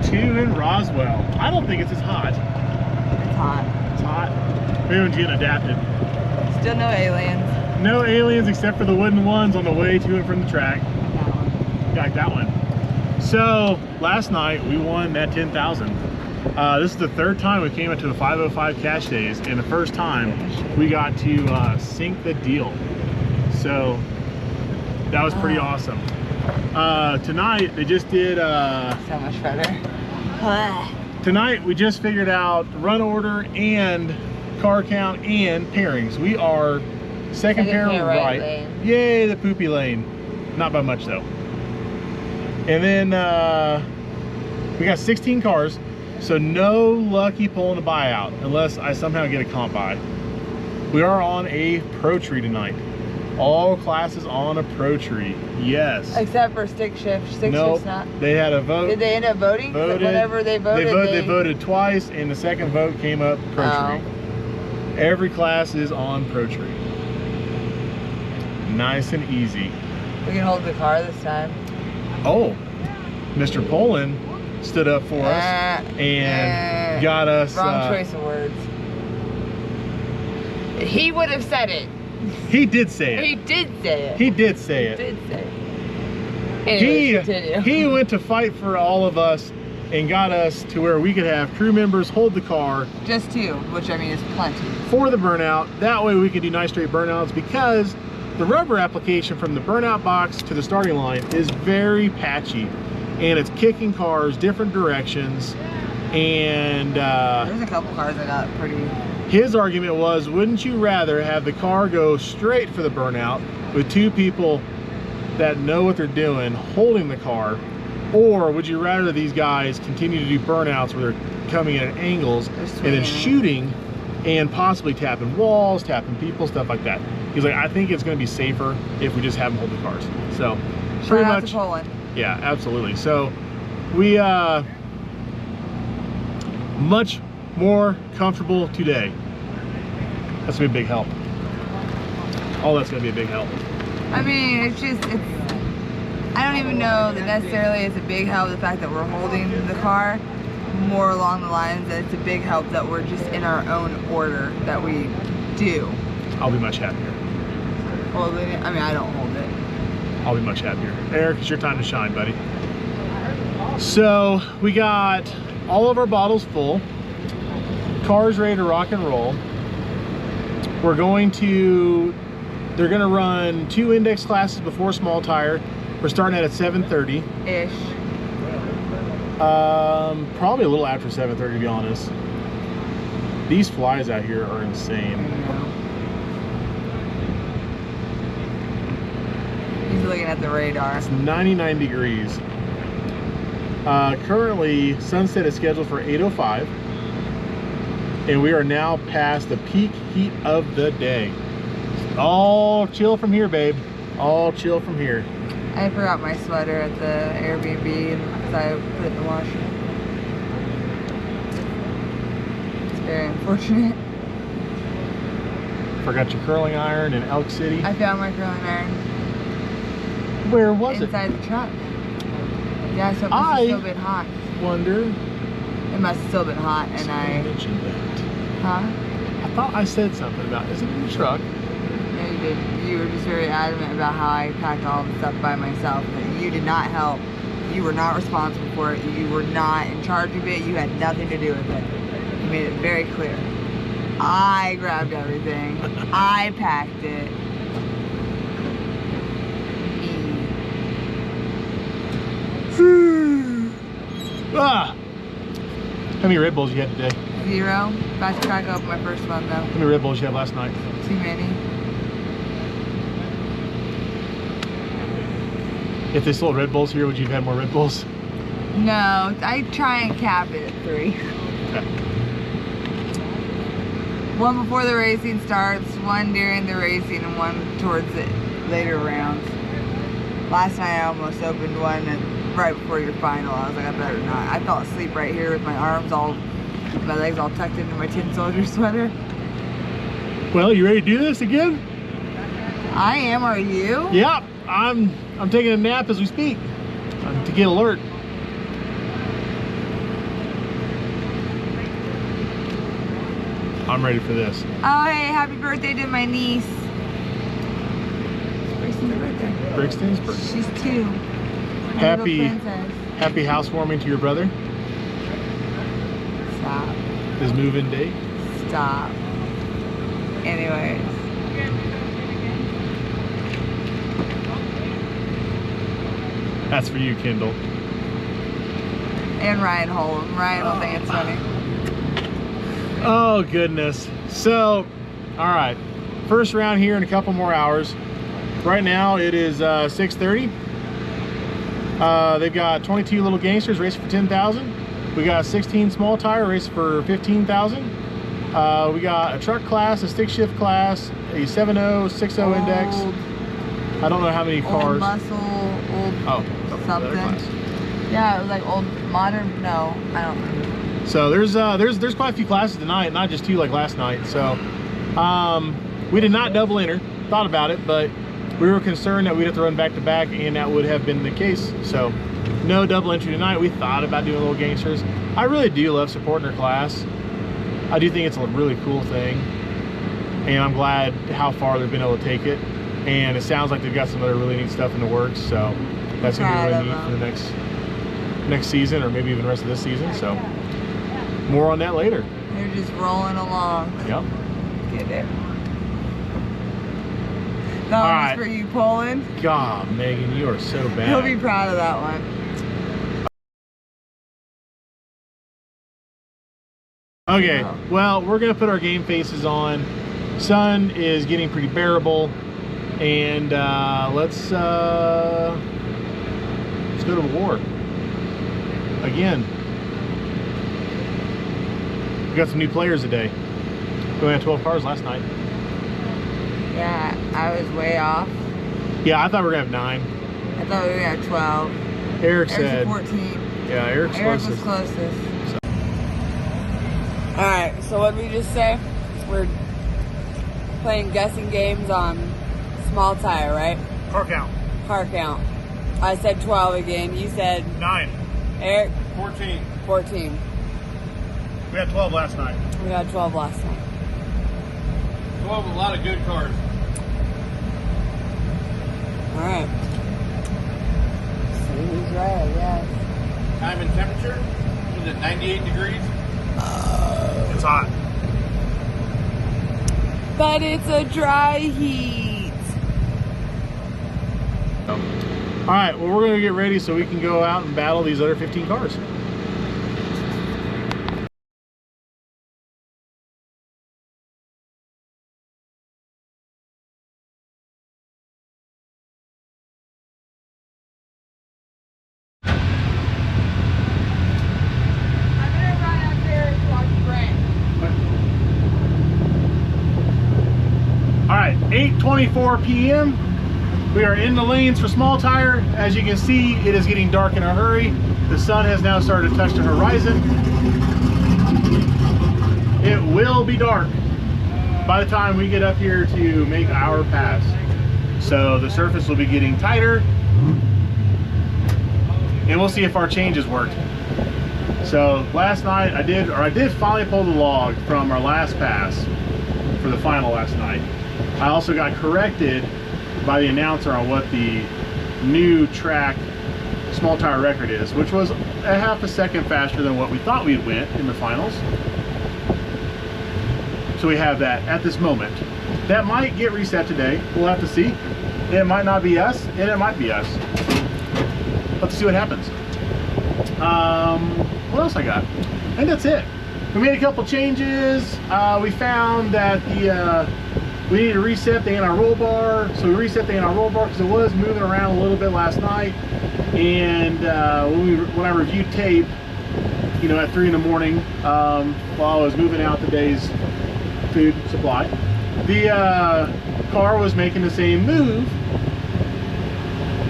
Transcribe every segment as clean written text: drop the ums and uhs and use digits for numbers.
2 in Roswell. I don't think it's as hot. It's hot. It's hot. We haven't getting adapted. Still no aliens. No aliens except for the wooden ones on the way to and from the track. That one. Like that one. So last night we won that 10,000. This is the third time we came into the 505 cash days, and the first time we got to sink the deal. So that was pretty awesome. Tonight they just did So much better. tonight we just figured out run order and car count and pairings. We are second pair right. lane. Yay, the poopy lane. Not by much though. And then we got 16 cars, so no lucky pulling a buyout unless I somehow get a comp buy. We are on a pro tree tonight. All classes on a pro tree. Yes. Except for stick shift. Stick Nope. shift's not. They had a vote. Did they end up voting? Voted. Whenever they voted, They voted twice, and the second vote came up pro tree. Every class is on pro tree. Nice and easy. We can hold the car this time. Oh, Mr. Poland stood up for us and got us. Wrong choice of words. He would have said it. He did say it. He did say it. He did say it. He did say it. Anyways, continue. He went to fight for all of us and got us to where we could have crew members hold the car. Just 2, which I mean is plenty. For the burnout. That way we can do nice straight burnouts, because the rubber application from the burnout box to the starting line is very patchy, and it's kicking cars different directions. And there's a couple cars that got pretty. His argument was, wouldn't you rather have the car go straight for the burnout with 2 people that know what they're doing holding the car, or would you rather these guys continue to do burnouts where they're coming at angles and then shooting and possibly tapping walls, tapping people, stuff like that? He's like, I think it's going to be safer if we just have them hold the cars. So pretty much, yeah, absolutely. So we much more comfortable today. That's gonna be a big help. Oh, that's gonna be a big help. I mean, it's I don't even know that necessarily it's a big help, the fact that we're holding the car, more along the lines that it's a big help that we're just in our own order that we do. I'll be much happier. Holding it? I mean, I don't hold it. I'll be much happier. Eric, it's your time to shine, buddy. So we got all of our bottles full. Car's ready to rock and roll. They're gonna run 2 index classes before small tire. We're starting at 7:30. Ish. Probably a little after 7:30 to be honest. These flies out here are insane. He's looking at the radar. It's 99 degrees. Currently, sunset is scheduled for 8:05. And we are now past the peak heat of the day. All chill from here, babe. All chill from here. I forgot my sweater at the Airbnb because I put it in the washer. It's very unfortunate. Forgot your curling iron in Elk City. I found my curling iron. Where was it? Inside the truck. Yeah, so it must have still been hot. Wonder. It must have still been hot, and I mentioned that. Huh? I thought I said something about, is it in the truck? No, you did. You were just very adamant about how I packed all the stuff by myself. That you did not help. You were not responsible for it. You were not in charge of it. You had nothing to do with it. You made it very clear. I grabbed everything. I packed it. Ah! How many Red Bulls you had today? 0. About to crack open my first one though. How many Red Bulls you had last night? Too many. If they sold Red Bulls here, would you have had more Red Bulls? No, I try and cap it at 3. Okay. 1 before the racing starts, 1 during the racing, and 1 towards the later rounds. Last night I almost opened one right before your final. I was like, I better not. I fell asleep right here with my arms my legs all tucked into my tin soldier sweater. Well, you ready to do this again? I am, are you? Yeah, I'm taking a nap as we speak to get alert. I'm ready for this. Oh, hey, happy birthday to my niece. It's Brixton's birthday. Brixton's birthday. She's 2. Happy housewarming to your brother. Stop. His move-in date. Stop. Anyways. That's for you, Kendall. And Ryan Holm. Ryan will think it's funny. Oh, goodness. So, all right. First round here in a couple more hours. Right now it is 6:30. They've got 22 little gangsters racing for 10,000. We got 16 small tire racing for 15,000. We got a truck class, a stick shift class, a 7.0, 6.0 index. I don't know how many cars. Old muscle, old something. Yeah, it was like old modern. No, I don't remember. So there's quite a few classes tonight, not just 2 like last night. So we did not double enter. Thought about it, but we were concerned that we'd have to run back to back, and that would have been the case. So no double entry tonight. We thought about doing little gangsters. I really do love supporting our class. I do think it's a really cool thing, and I'm glad how far they've been able to take it. And it sounds like they've got some other really neat stuff in the works. So that's gonna be really neat for the next season, or maybe even the rest of this season. So more on that later. They're just rolling along. Yep. Get it. That one was for you, Poland. God, Megan, you are so bad. He'll be proud of that one. Okay, well, we're gonna put our game faces on. Sun is getting pretty bearable, and let's go to war again. We got some new players today. We only had 12 cars last night. Yeah, I was way off. Yeah, I thought we were gonna have 9. I thought we were gonna have 12. Eric said 14. Yeah, Eric was closest. So. Alright, so what did we just say? We're playing guessing games on small tire, right? Car count. Car count. I said 12 again. You said 9. Eric? 14. 14. We had 12 last night. We had 12 last night. 12 with a lot of good cars. Alright. See who's right, I guess. Time and temperature? Is it 98 degrees? It's hot. But it's a dry heat. Alright, well, we're going to get ready so we can go out and battle these other 15 cars. Alright, 8:24 p.m. We are in the lanes for small tire. As you can see, it is getting dark in a hurry. The sun has now started to touch the horizon. It will be dark by the time we get up here to make our pass. So the surface will be getting tighter, and we'll see if our changes worked. So last night I did finally pull the log from our last pass for the final last night. I also got corrected by the announcer on what the new track small tire record is, which was a half a second faster than what we thought we went in the finals. So we have that at this moment. That might get reset today. We'll have to see. It might not be us, and it might be us. Let's see what happens. What else I got? I think that's it. We made a couple changes. We found that we need to reset the anti-roll bar. So we reset the anti-roll bar because it was moving around a little bit last night. And when I reviewed tape, you know, at 3 in the morning, while I was moving out the day's food supply, the car was making the same move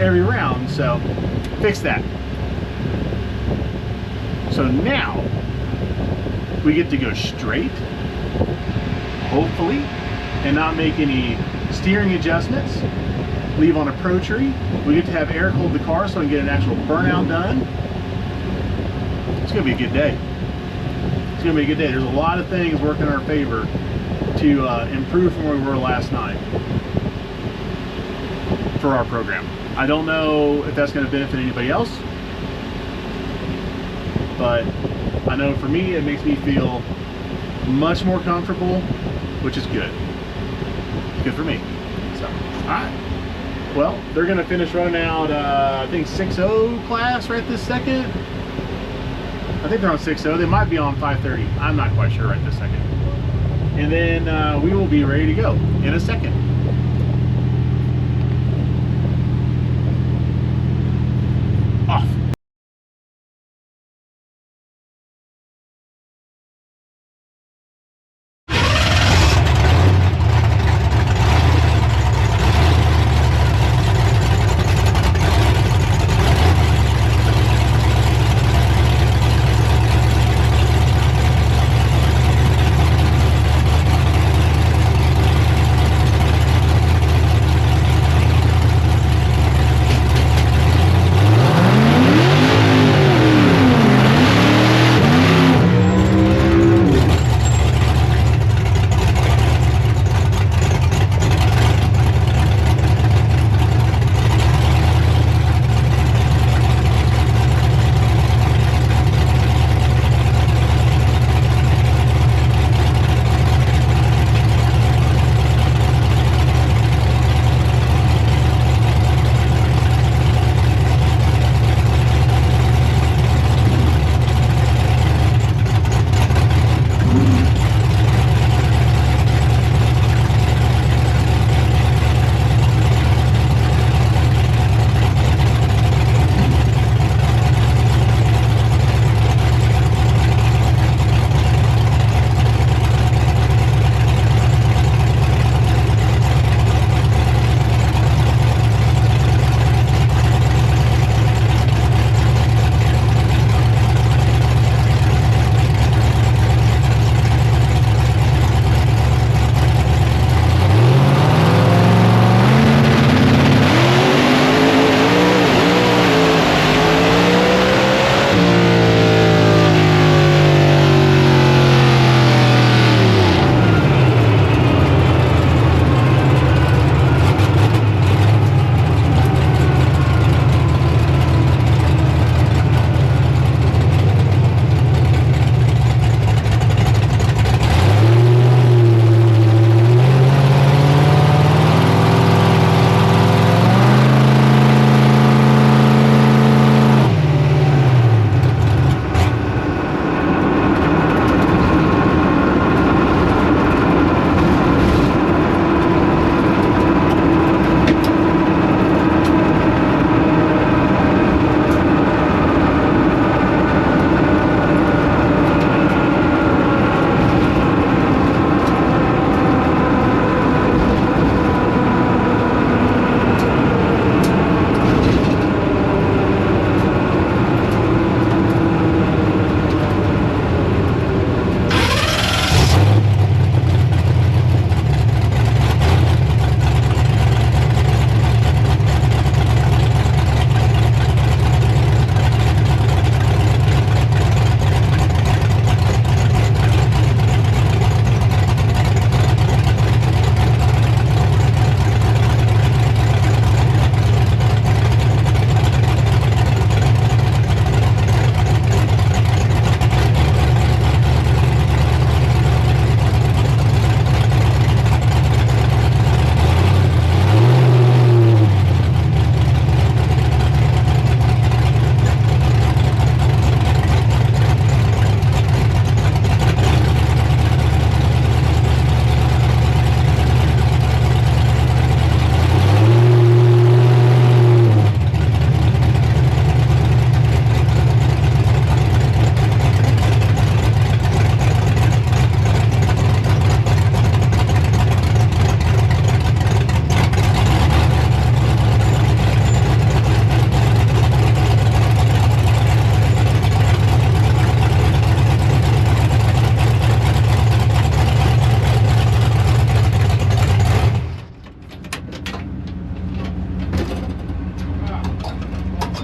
every round. So fix that. So now we get to go straight, hopefully, and not make any steering adjustments. Leave on a pro tree. We get to have Eric hold the car so I can get an actual burnout done. It's gonna be a good day. It's gonna be a good day. There's a lot of things working in our favor to improve from where we were last night for our program. I don't know if that's going to benefit anybody else, but I know for me it makes me feel much more comfortable, which is good. It's good for me. So, all right. Well, they're going to finish running out, I think 6.0 class right this second. I think they're on 6.0. They might be on 5.30. I'm not quite sure right this second. And then we will be ready to go in a second. Off.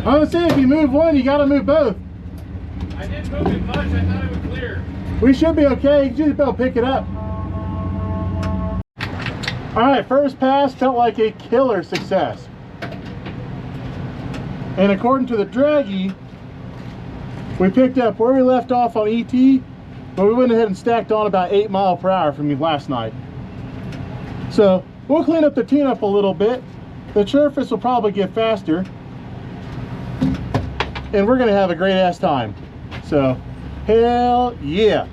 I was saying, if you move one, you gotta move both. I didn't move it much, I thought it would clear. We should be okay. You just about pick it up. All right, first pass felt like a killer success. And according to the Draggy, we picked up where we left off on ET, but we went ahead and stacked on about 8 mph from last night. So we'll clean up the tune-up a little bit. The surface will probably get faster, and we're gonna have a great ass time. So, hell yeah.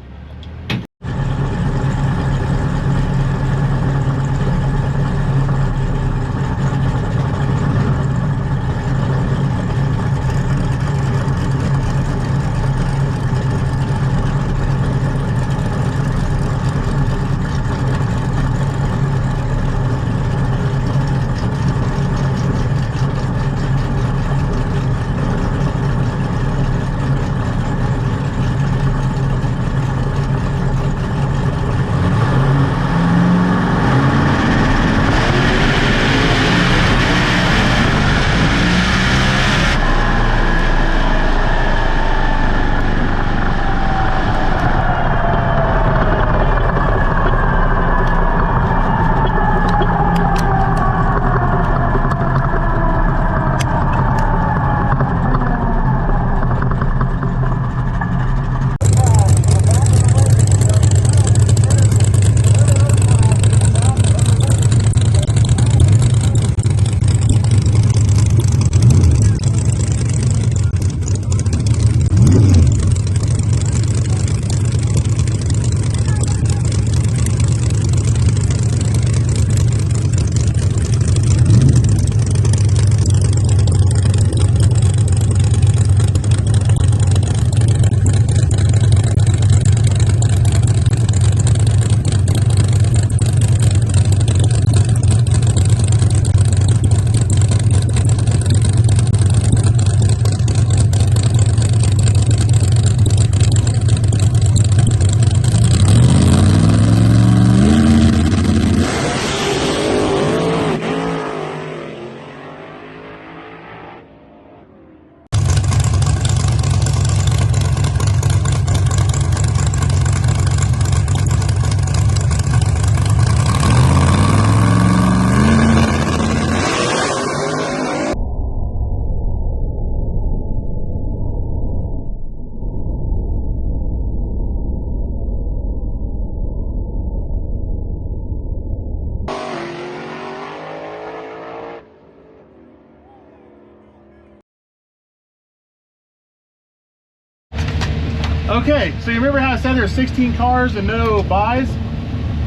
Okay, so you remember how I said there were 16 cars and no buys?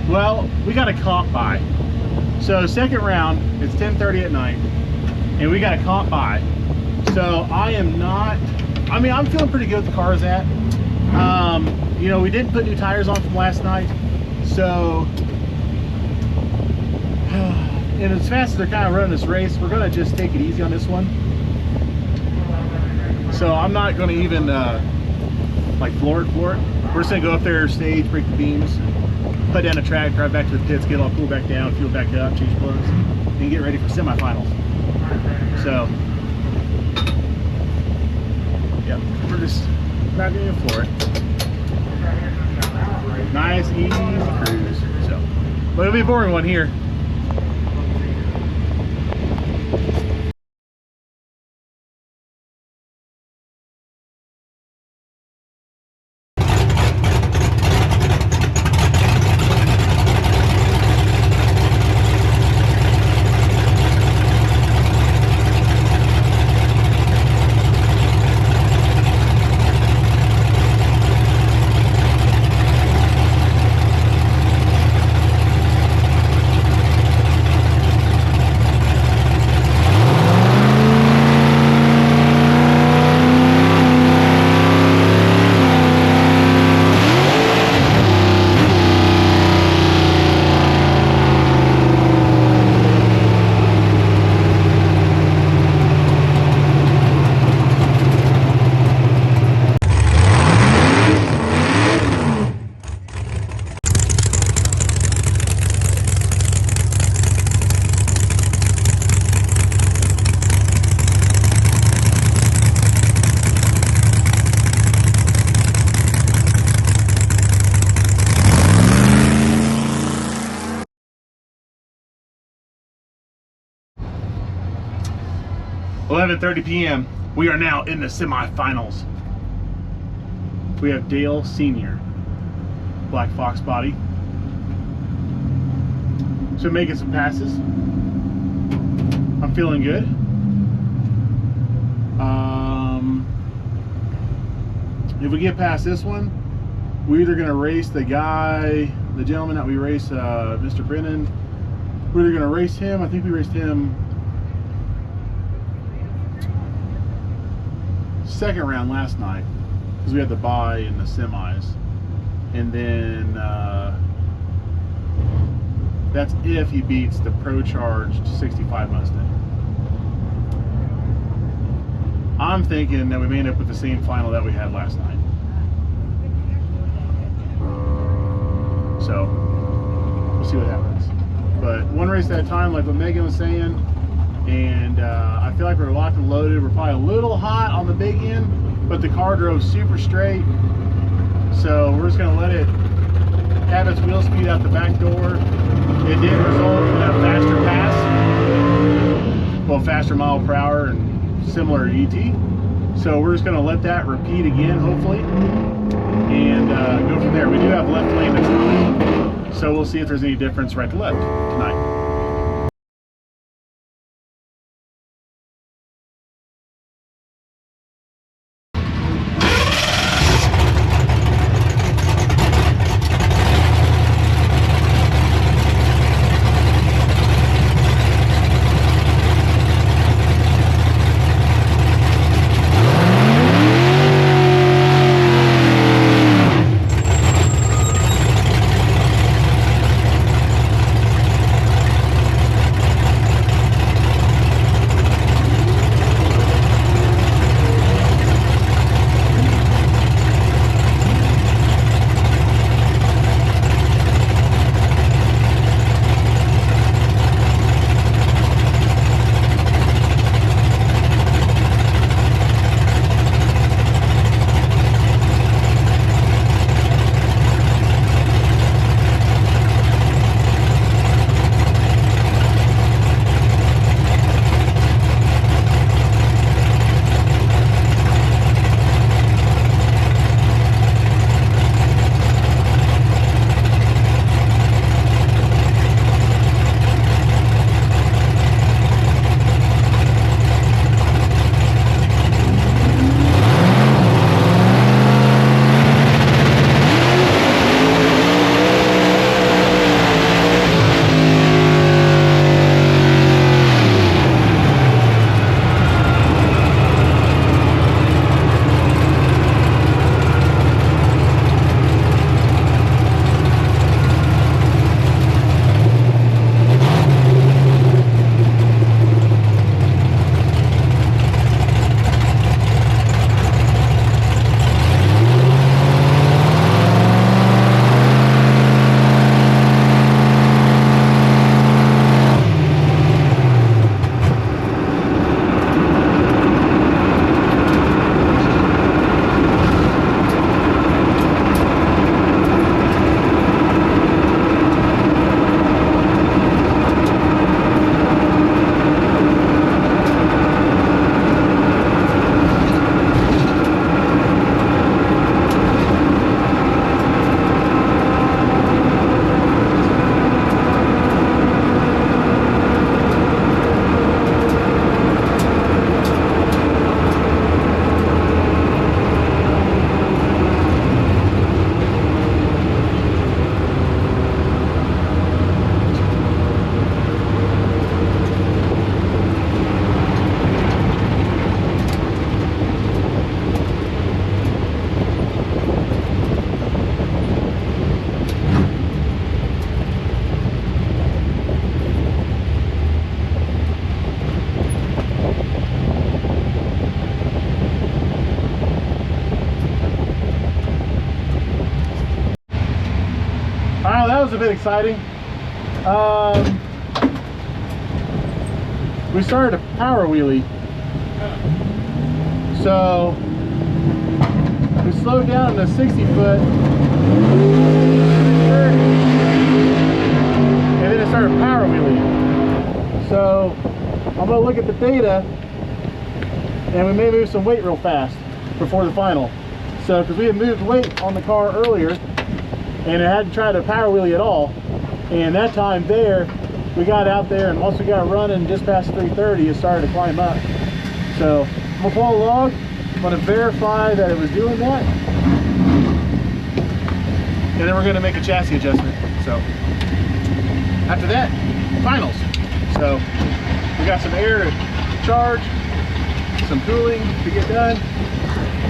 Well, we got a comp buy. So second round, it's 10:30 at night, and we got a comp buy. So I'm feeling pretty good with the cars at. You know, we didn't put new tires on from last night. So, and as fast as they're kind of running this race, we're gonna just take it easy on this one. So I'm not gonna even like floor it. We're just gonna go up there, stage, break the beams, put down the track, drive back to the pits, get all cool back down, fuel back up, change plugs, and get ready for semifinals. So, yeah, we're just not gonna floor it. Nice, easy cruise. So, but it'll be a boring one here. 11:30 p.m. We are now in the semifinals. We have Dale Sr., Black Fox body. So making some passes. I'm feeling good. If we get past this one, we're either gonna race the gentleman that we race, Mr. Brennan. We're either gonna race him. I think we raced him second round last night because we had the bye in the semis, and then that's if he beats the Pro Charged 65 Mustang. I'm thinking that we may end up with the same final that we had last night. So we'll see what happens. But one race at a time, like what Megan was saying, and I feel like we're locked and loaded. We're probably a little hot on the big end, but the car drove super straight. So we're just gonna let it have its wheel speed out the back door. It did result in a faster pass, well, faster mile per hour and similar ET. So we're just gonna let that repeat again, hopefully, and go from there. We do have left lane this time, so we'll see if there's any difference right to left tonight. Was a bit exciting. We started a power wheelie, so we slowed down to 60 foot, and then it started power wheeling. So I'm gonna look at the data and we may move some weight real fast before the final. So, because we had moved weight on the car earlier, and it hadn't tried to power wheelie at all, and that time there, we got out there, and once we got running just past 330, it started to climb up. So, I'm gonna pull a log, I'm gonna verify that it was doing that, and then we're gonna make a chassis adjustment. So, after that, finals. So, we got some air to charge, some cooling to get done,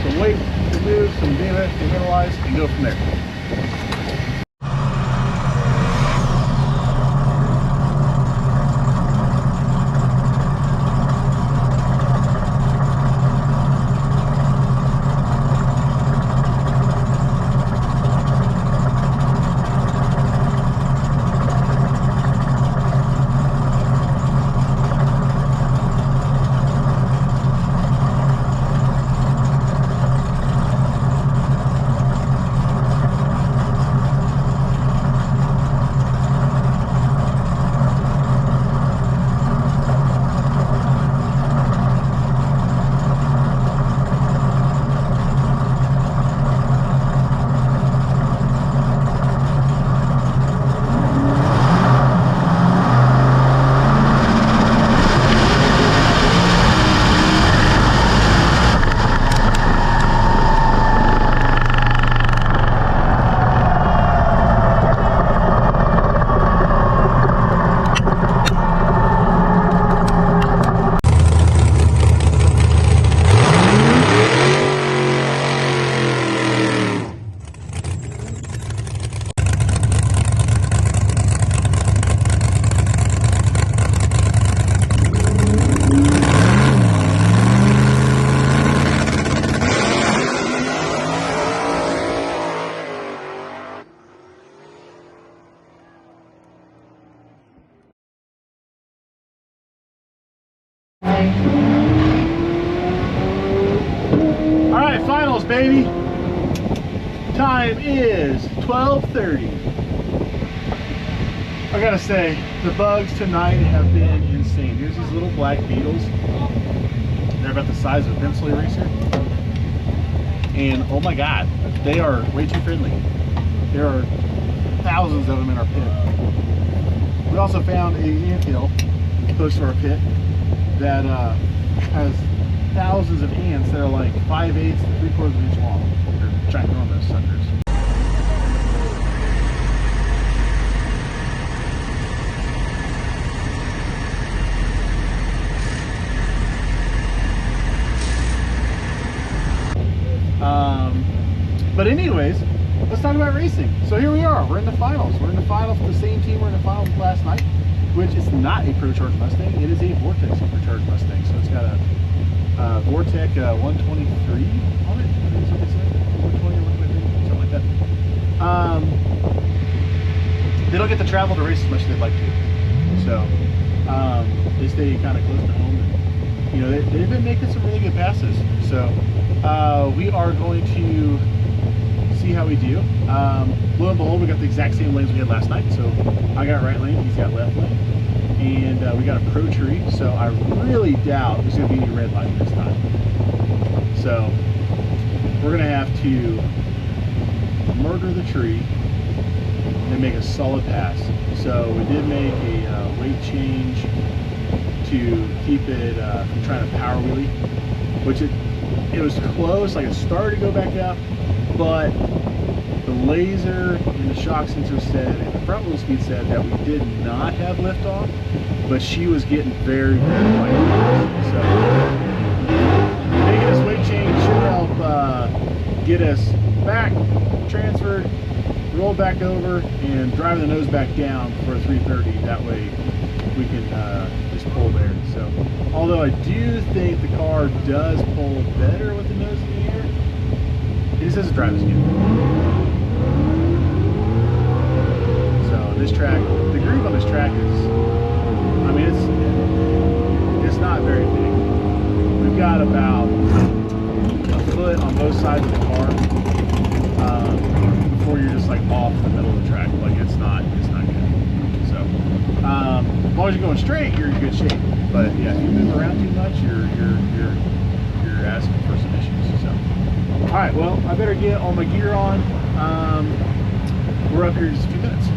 some weight to move, some data to analyze, and go from there. Alright, finals, baby. Time is 12:30. I gotta say, the bugs tonight have been insane. Here's these little black beetles. They're about the size of a pencil eraser. And oh my god, they are way too friendly. There are thousands of them in our pit. We also found a anthill close to our pit that has thousands of ants that are like 5/8 to 3/4 inch long. They're ginormous suckers. But anyways, let's talk about racing. So here we are, we're in the finals. We're in the finals with the same team we're in the finals last night, which is not a Pro-Charged Mustang. It is a Vortex Supercharged Mustang. So it's got a Vortec 123 on it. I think that's what they said. 120 or 123, something like that. They don't get to travel to race as much as they'd like to. So they stay kind of close to home. And, you know, they've been making some really good passes. So we are going to see how we do. Lo and behold, we got the exact same lanes we had last night. So I got right lane, he's got left lane. And we got a pro tree, so I really doubt there's going to be any red light this time. So we're going to have to murder the tree and make a solid pass. So we did make a weight change to keep it from trying to power wheelie, which it was close. Like it started to go back up, but the laser and the shock sensor said, and the front wheel speed said that we did not have liftoff, but she was getting very, very light. So making this weight change should help get us back, transferred, roll back over, and driving the nose back down for a 330. That way we can just pull there. So although I do think the car does pull better with the nose in the air, it just doesn't drive as good. This track, the groove on this track is, I mean, it's not very big. We've got about a foot on both sides of the car before you're just like off the middle of the track. Like it's not good. So as long as you're going straight, you're in good shape. But yeah, if you move around too much, you're right, well, I better get all my gear on. We're up here in just a few minutes.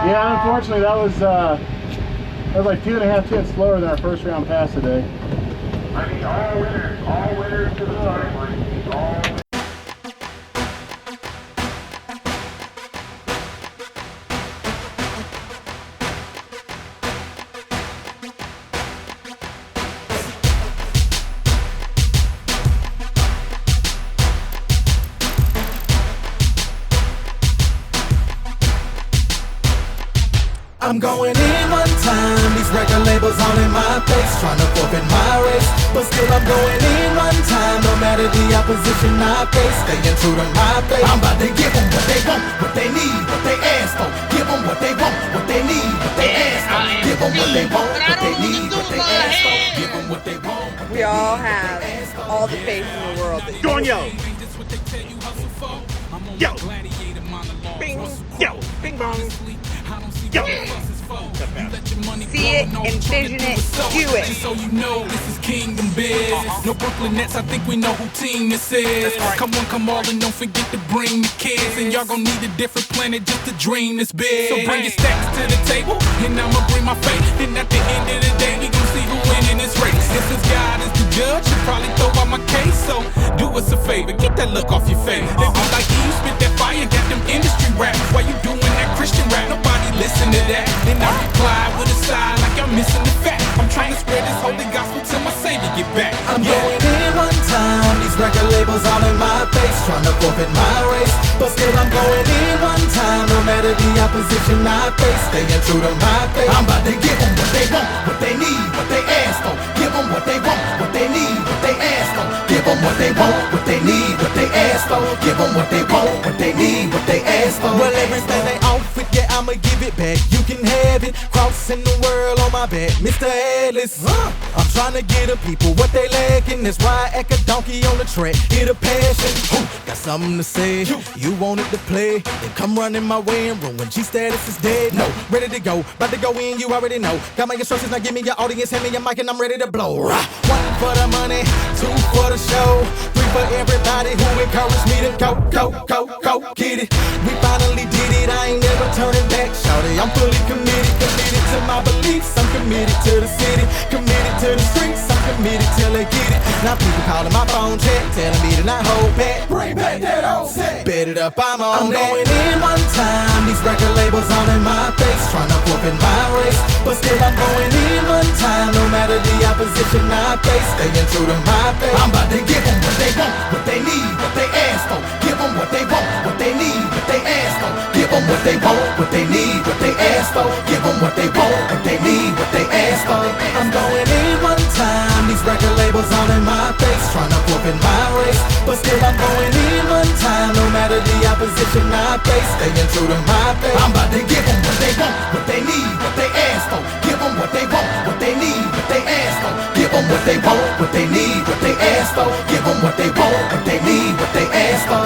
Yeah, unfortunately that was like 2.5 tenths slower than our first round pass today. I mean, all winners to the starting line. All I'm going in one time, these record labels all in my face, trying to forfeit my race, but still I'm going in one time, no matter the opposition I face, staying true to my faith. I'm about to give them what they want, what they need, what they ask for. Give them what they want, what they need, what they ask for. Give them what they want, what they need, what they ask for. Give them what they want. We all have all the faith in the world. Go on, yo. Yo. Bing. Yo. Bing bong. Yo. See it, envision it, do it. So you know this is Kingdom Biz. No Brooklyn Nets, I think we know who team this is. Come on, come all, and don't forget to bring the kids. And y'all gon' need a different planet just to dream this big. So bring your stacks to the table, and I'ma bring my faith. And at the end of the day, we gon' see who win in this race. And since God is the judge, you probably throw out my case. So do us a favor, get that look off your face. They be like, you spit that fire, got them industry rap. Why you doing that Christian rap? Nobody listen to that. And I reply with a sigh like I'm missing the fact. I'm trying to spread this holy gospel till my Savior get back. I'm going in one time, these record labels all in my face, trying to forfeit my race, but still I'm going in one time, no matter the opposition I face, staying true to my faith. I'm about to give them what they want, what they need, what they ask for. Give them what they want, what they need, what they ask for. Give them what they want, what they need, what they ask for. Give them what they want, what they need, what they ask for. Well, everything they offer, yeah, I'ma give it back. You can have it, crossing the world on my back, Mr. Atlas. I'm trying to get the people what they lacking. That's why I act a donkey on the track. Hit a passion. Got something to say. You wanted to play, then come running my way and ruin G-status is dead. No, ready to go, about to go in, you already know. Got my instructions, now give me your audience, hand me your mic and I'm ready to blow. One for the money, two for the show, three for everybody who encouraged me to go, get it. We finally did it, I ain't never turning back, shawty. I'm fully committed to my beliefs. I'm committed to the city, committed to the streets. I'm committed till they get it. Now people calling my phone check, telling me to not hold back. Bring back that old set. Bet it up, I'm on that. I'm going in one time, these record labels all in my face, trying to forfeit my race, but still I'm going in one time, no matter the opposition I face, staying true to my faith. I'm about to give them what they want, what they need, what they ask for. Give them what they want, what they need, what they ask for. Give them what they want, what they need, what they ask for. Give them what they want, what they need, what they ask for. I'm going in one time, these record labels all in my face, trying to forfeit my race, but still I'm going in one time, no matter the opposition I face, staying true to my faith. I'm about to give them what they want, what they need, what they ask for. Give them what they want, what they need, what they ask for. Give them what they want, what they need, what they ask for. Give them what they want, what they need, what they ask for.